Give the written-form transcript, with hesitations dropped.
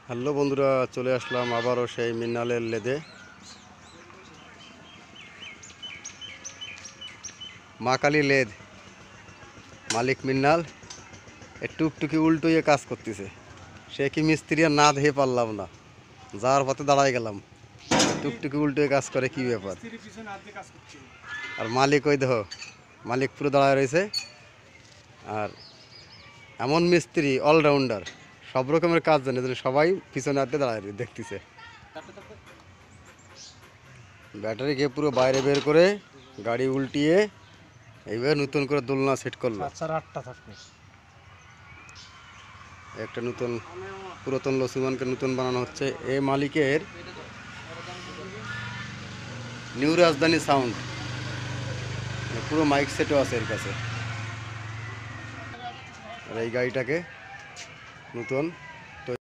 Hello বন্ধুরা, চলে আসলাম আবারও সেই মিন্নালের লেদে। মা কালী লেদ, মালিক মিন্নাল। টুকটুকি উল্টোইয়ে কাজ করতেছে। সে কি মিস্ত্রি আর না দেখে পারলাম না, যাওয়ার পথে দাঁড়ায় গেলাম। টুকটুকি উল্টোয়ে কাজ করে, কি ব্যাপার? আর মালিক ওই দেখো, মালিক পুরো দাঁড়ায় রয়েছে। আর এমন মিস্ত্রি অলরাউন্ডার, সব রকমের কাজ জানে, সবাই পিছনে হাতে দাঁড়ায় দেখতেছে। ব্যাটারিকে পুরো বাইরে বের করে গাড়ি উল্টিয়ে এইবার নতুন করে দোলনা সেট করলো। একটা নতুন পুরাতন লসিমানকে নতুন বানানো হচ্ছে। এই মালিকের নিউ রাজধানী সাউন্ড, পুরো মাইক সেটও আছে এর কাছে। আর এই গাড়িটাকে নতুন